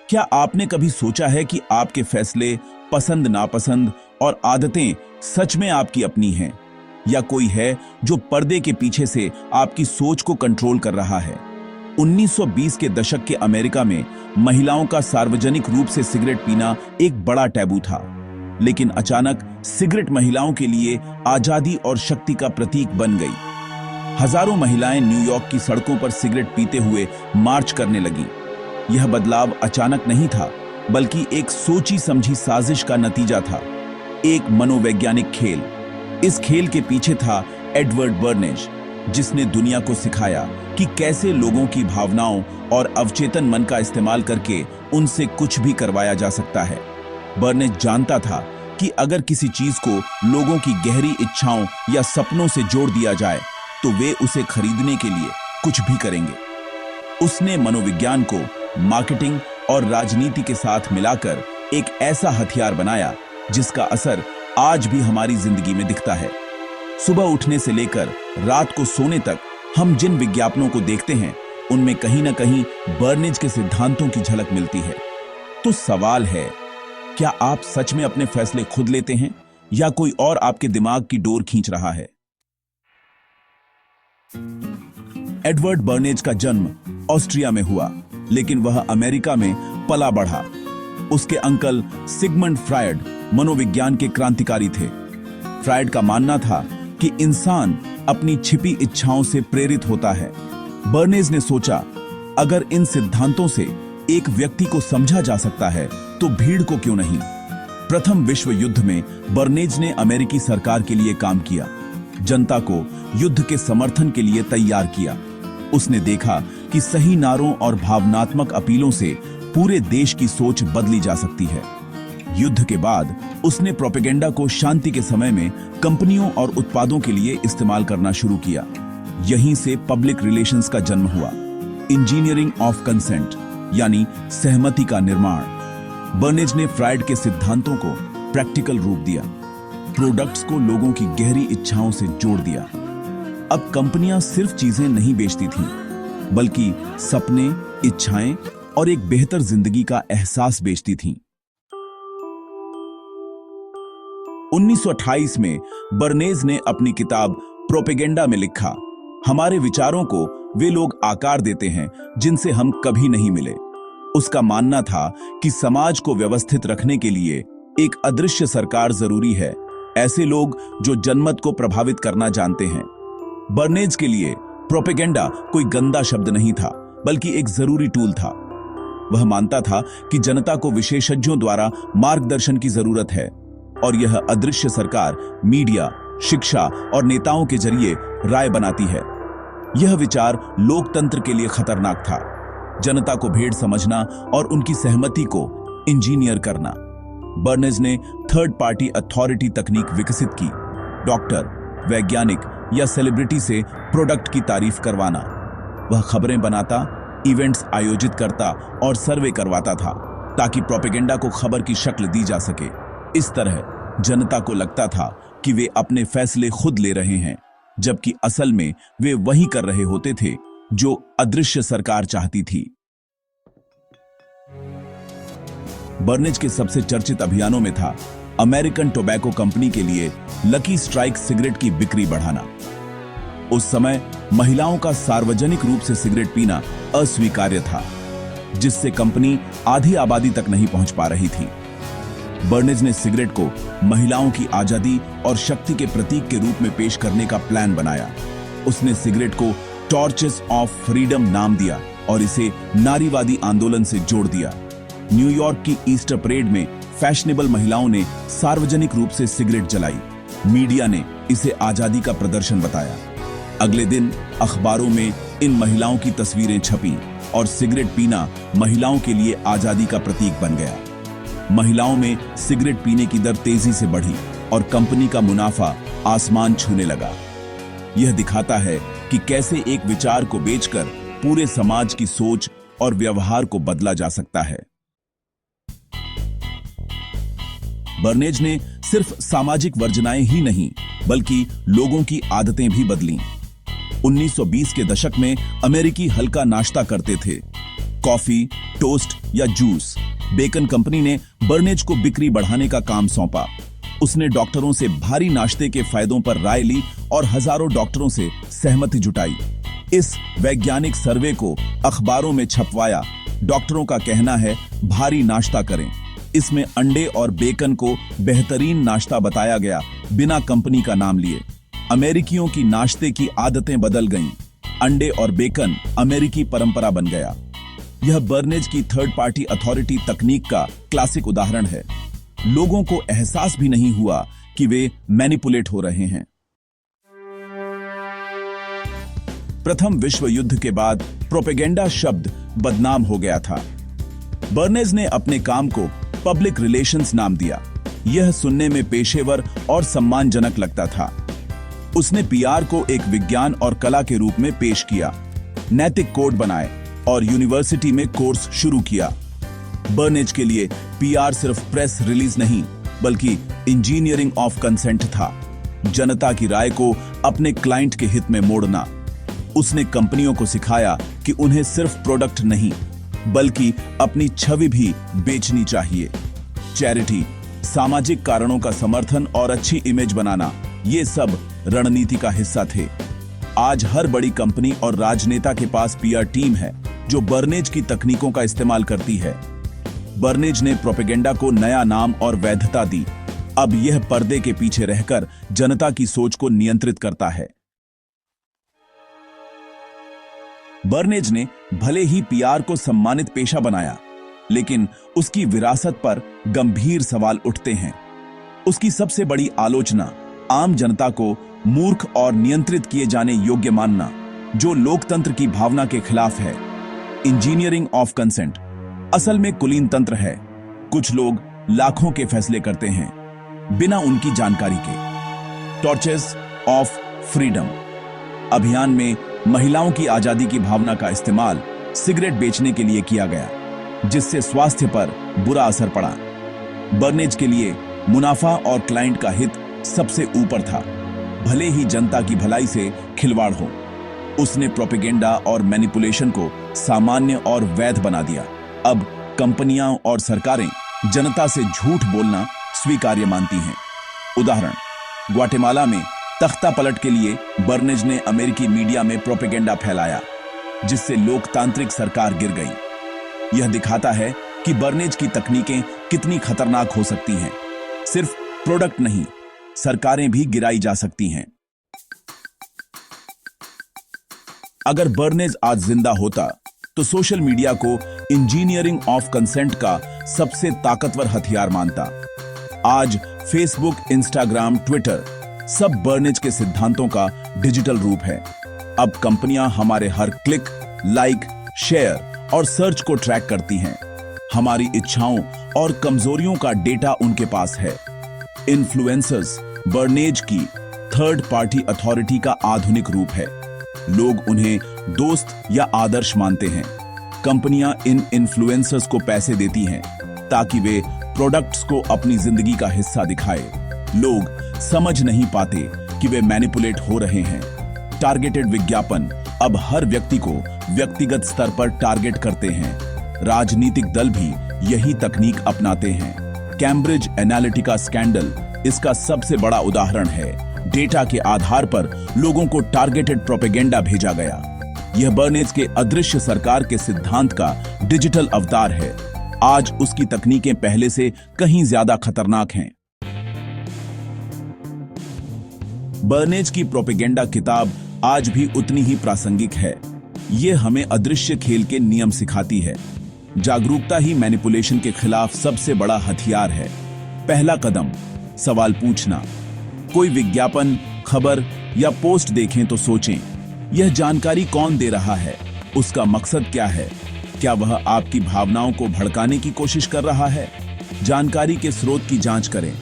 क्या आपने कभी सोचा है कि आपके फैसले, पसंद नापसंद और आदतें सच में आपकी अपनी हैं, या कोई है जो पर्दे के पीछे से आपकी सोच को कंट्रोल कर रहा है? 1920 के दशक के अमेरिका में महिलाओं का सार्वजनिक रूप से सिगरेट पीना एक बड़ा टैबू था, लेकिन अचानक सिगरेट महिलाओं के लिए आजादी और शक्ति का प्रतीक बन गई। हजारों महिलाएं न्यूयॉर्क की सड़कों पर सिगरेट पीते हुए मार्च करने लगीं। यह बदलाव अचानक नहीं था, बल्कि एक सोची समझी साजिश का नतीजा था, एक मनोवैज्ञानिक खेल। इस खेल के पीछे था एडवर्ड बर्नेज, जिसने दुनिया को सिखाया कि कैसे लोगों की भावनाओं और अवचेतन मन का इस्तेमाल करके उनसे कुछ भी करवाया जा सकता है। बर्नेज जानता था कि अगर किसी चीज को लोगों की गहरी इच्छाओं या सपनों से जोड़ दिया जाए तो वे उसे खरीदने के लिए कुछ भी करेंगे। उसने मनोविज्ञान को मार्केटिंग और राजनीति के साथ मिलाकर एक ऐसा हथियार बनाया जिसका असर आज भी हमारी जिंदगी में दिखता है। सुबह उठने से लेकर रात को सोने तक हम जिन विज्ञापनों को देखते हैं, उनमें कहीं ना कहीं बर्नेज के सिद्धांतों की झलक मिलती है। तो सवाल है, क्या आप सच में अपने फैसले खुद लेते हैं, या कोई और आपके दिमाग की डोर खींच रहा है? एडवर्ड बर्नेज का जन्म ऑस्ट्रिया में हुआ, लेकिन वह अमेरिका में पला बढ़ा। उसके अंकल सिगमंड फ्रायड मनोविज्ञान के क्रांतिकारी थे। फ्रायड का मानना था कि इंसान अपनी छिपी इच्छाओं से प्रेरित होता है। बर्नेज ने सोचा, अगर इन सिद्धांतों से एक व्यक्ति को समझा जा सकता है तो भीड़ को क्यों नहीं। प्रथम विश्व युद्ध में बर्नेज ने अमेरिकी सरकार के लिए काम किया, जनता को युद्ध के समर्थन के लिए तैयार किया। उसने देखा कि सही नारों और भावनात्मक अपीलों से पूरे देश की सोच बदली जा सकती है। युद्ध के बाद उसने प्रोपेगेंडा को शांति के समय में कंपनियों और उत्पादों के लिए इस्तेमाल करना शुरू किया। यहीं से पब्लिक रिलेशंस का जन्म हुआ, इंजीनियरिंग ऑफ कंसेंट, यानी सहमति का निर्माण। बर्नेज ने फ्रायड के सिद्धांतों को प्रैक्टिकल रूप दिया, प्रोडक्ट्स को लोगों की गहरी इच्छाओं से जोड़ दिया। अब कंपनियां सिर्फ चीजें नहीं बेचती थीं, बल्कि सपने, इच्छाएं और एक बेहतर जिंदगी का एहसास बेचती थीं। 1928 में बर्नेज ने अपनी किताब प्रोपेगेंडा में लिखा, हमारे विचारों को वे लोग आकार देते हैं जिनसे हम कभी नहीं मिले। उसका मानना था कि समाज को व्यवस्थित रखने के लिए एक अदृश्य सरकार जरूरी है, ऐसे लोग जो जनमत को प्रभावित करना जानते हैं। बर्नेज के लिए प्रोपेगेंडा कोई गंदा शब्द नहीं था, बल्कि एक जरूरी टूल था। वह मानता था कि जनता को विशेषज्ञों द्वारा मार्गदर्शन की जरूरत है, और यह अदृश्य सरकार मीडिया, शिक्षा और नेताओं के जरिए राय बनाती है। यह विचार लोकतंत्र के लिए खतरनाक था। जनता को भेड़ समझना और उनकी सहमति को इंजीनियर करना। बर्नेज ने थर्ड पार्टी अथॉरिटी तकनीक विकसित की, डॉक्टर, वैज्ञानिक या सेलिब्रिटी से प्रोडक्ट की तारीफ करवाना। वह खबरें बनाता, इवेंट्स आयोजित करता और सर्वे करवाता था, ताकि प्रोपेगेंडा को खबर की शक्ल दी जा सके। इस तरह जनता को लगता था कि वे अपने फैसले खुद ले रहे हैं, जबकि असल में वे वही कर रहे होते थे जो अदृश्य सरकार चाहती थी। बर्नेज के सबसे चर्चित अभियानों में था अमेरिकन टोबैको कंपनी के लिए लकी स्ट्राइक सिगरेट की बिक्री बढ़ाना। उस समय महिलाओं का सार्वजनिक रूप से सिगरेट पीना अस्वीकार्य था, जिससे कंपनी आधी आबादी तक नहीं पहुंच पा रही थी। बर्नेज ने सिगरेट को महिलाओं की आजादी और शक्ति के प्रतीक के रूप में पेश करने का प्लान बनाया। उसने सिगरेट को टॉर्चेस ऑफ फ्रीडम नाम दिया और इसे नारीवादी आंदोलन से जोड़ दिया। न्यूयॉर्क की ईस्टर परेड में फैशनेबल महिलाओं ने सार्वजनिक रूप से सिगरेट जलाई। मीडिया ने इसे आजादी का प्रदर्शन बताया। अगले दिन अखबारों में इन महिलाओं की तस्वीरें छपीं और सिगरेट पीना महिलाओं के लिए आजादी का प्रतीक बन गया। महिलाओं में सिगरेट पीने की दर तेजी से बढ़ी और कंपनी का मुनाफा आसमान छूने लगा। यह दिखाता है कि कैसे एक विचार को बेचकर पूरे समाज की सोच और व्यवहार को बदला जा सकता है। बर्नेज ने सिर्फ सामाजिक वर्जनाएं ही नहीं, बल्कि लोगों की आदतें भी बदलीं। 1920 के दशक में अमेरिकी हल्का नाश्ता करते थे। कॉफी, टोस्ट या जूस। बेकन कंपनी ने बर्नेज को बिक्री बढ़ाने का काम सौंपा। उसने डॉक्टरों से भारी नाश्ते के फायदों पर राय ली और हजारों डॉक्टरों से सहमति जुटाई। इस वैज्ञानिक सर्वे को अखबारों में छपवाया। डॉक्टरों का कहना है भारी नाश्ता करें। इसमें अंडे और बेकन को बेहतरीन नाश्ता बताया गया, बिना कंपनी का नाम लिए। अमेरिकियों की नाश्ते की आदतें बदल गईं। अंडे और बेकन अमेरिकी परंपरा बन गया। यह बर्नेज की थर्ड पार्टी अथॉरिटी तकनीक का क्लासिक उदाहरण है। लोगों को एहसास भी नहीं हुआ कि वे मैनिपुलेट हो रहे हैं। प्रथम विश्व युद्ध के बाद प्रोपेगेंडा शब्द बदनाम हो गया था। बर्नेज ने अपने काम को पब्लिक रिलेशंस नाम दिया। यह सुनने में पेशेवर और सम्मानजनक लगता था। उसने पीआर को एक विज्ञान और कला के रूप में पेश किया, नैतिक कोड बनाए और यूनिवर्सिटी में कोर्स शुरू किया। बर्नेज के लिए पीआर सिर्फ प्रेस रिलीज नहीं, बल्कि इंजीनियरिंग ऑफ कंसेंट था। जनता की राय को अपने क्लाइंट के हित में मोड़ना। उसने कंपनियों को सिखाया कि उन्हें सिर्फ प्रोडक्ट नहीं, बल्कि अपनी छवि भी बेचनी चाहिए। चैरिटी, सामाजिक कारणों का समर्थन और अच्छी इमेज बनाना, ये सब रणनीति का हिस्सा थे। आज हर बड़ी कंपनी और राजनेता के पास पीआर टीम है जो बर्नेज की तकनीकों का इस्तेमाल करती है। बर्नेज ने प्रोपेगेंडा को नया नाम और वैधता दी। अब यह पर्दे के पीछे रहकर जनता की सोच को नियंत्रित करता है। बर्नेज ने भले ही पीआर को सम्मानित पेशा बनाया, लेकिन उसकी विरासत पर गंभीर सवाल उठते हैं। उसकी सबसे बड़ी आलोचना आम जनता को मूर्ख और नियंत्रित किए जाने योग्य मानना, जो लोकतंत्र की भावना के खिलाफ है। इंजीनियरिंग ऑफ कंसेंट असल में कुलीन तंत्र है। कुछ लोग लाखों के फैसले करते हैं बिना उनकी जानकारी के। टॉर्चेस ऑफ फ्रीडम अभियान में महिलाओं की आजादी की भावना का इस्तेमाल सिगरेट बेचने के लिए किया गया, जिससे स्वास्थ्य पर बुरा असर पड़ा। बर्नेज के लिए मुनाफा और क्लाइंट का हित सबसे ऊपर था, भले ही जनता की भलाई से खिलवाड़ हो। उसने प्रोपेगेंडा और मैनिपुलेशन को सामान्य और वैध बना दिया। अब कंपनियां और सरकारें जनता से झूठ बोलना स्वीकार्य मानती हैं। उदाहरण, ग्वाटेमाला में तख्ता पलट के लिए बर्नेज ने अमेरिकी मीडिया में प्रोपेगेंडा फैलाया, जिससे लोकतांत्रिक सरकार गिर गई। यह दिखाता है कि बर्नेज की तकनीकें कितनी खतरनाक हो सकती हैं। सिर्फ प्रोडक्ट नहीं, सरकारें भी गिराई जा सकती हैं। अगर बर्नेज आज जिंदा होता तो सोशल मीडिया को इंजीनियरिंग ऑफ कंसेंट का सबसे ताकतवर हथियार मानता। आज फेसबुक, इंस्टाग्राम, ट्विटर सब बर्नेज के सिद्धांतों का डिजिटल रूप है। अब कंपनियां हमारे हर क्लिक, लाइक, शेयर और सर्च को ट्रैक करती हैं। हमारी इच्छाओं और कमजोरियों का डेटा उनके पास है। इन्फ्लुएंसर्स बर्नेज की थर्ड पार्टी अथॉरिटी का आधुनिक रूप है। लोग उन्हें दोस्त या आदर्श मानते हैं। कंपनियां इन इन्फ्लुएंसर्स को पैसे देती हैं ताकि वे प्रोडक्ट्स को अपनी जिंदगी का हिस्सा दिखाए। लोग समझ नहीं पाते कि वे मैनिपुलेट हो रहे हैं। टारगेटेड विज्ञापन अब हर व्यक्ति को व्यक्तिगत स्तर पर टारगेट करते हैं। राजनीतिक दल भी यही तकनीक अपनाते हैं। कैम्ब्रिज एनालिटिका स्कैंडल इसका सबसे बड़ा उदाहरण है। डेटा के आधार पर लोगों को टारगेटेड प्रोपेगेंडा भेजा गया। यह बर्नेज के अदृश्य सरकार के सिद्धांत का डिजिटल अवतार है। आज उसकी तकनीकें पहले से कहीं ज्यादा खतरनाक हैं। बर्नेज की प्रोपेगेंडा किताब आज भी उतनी ही प्रासंगिक है। यह हमें अदृश्य खेल के नियम सिखाती है। जागरूकता ही मैनिपुलेशन के खिलाफ सबसे बड़ा हथियार है। पहला कदम, सवाल पूछना। कोई विज्ञापन, खबर या पोस्ट देखें तो सोचें, यह जानकारी कौन दे रहा है? उसका मकसद क्या है? क्या वह आपकी भावनाओं को भड़काने की कोशिश कर रहा है? जानकारी के स्रोत की जांच करें,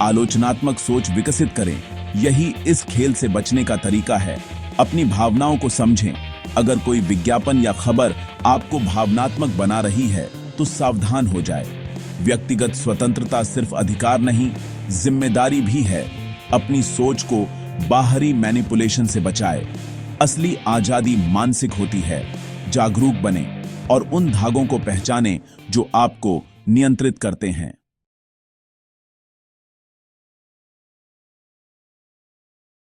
आलोचनात्मक सोच विकसित करें। यही इस खेल से बचने का तरीका है। अपनी भावनाओं को समझें। अगर कोई विज्ञापन या खबर आपको भावनात्मक बना रही है तो सावधान हो जाए। व्यक्तिगत स्वतंत्रता सिर्फ अधिकार नहीं, जिम्मेदारी भी है। अपनी सोच को बाहरी मैनिपुलेशन से बचाए। असली आजादी मानसिक होती है। जागरूक बने, और उन धागों को पहचानें जो आपको नियंत्रित करते हैं।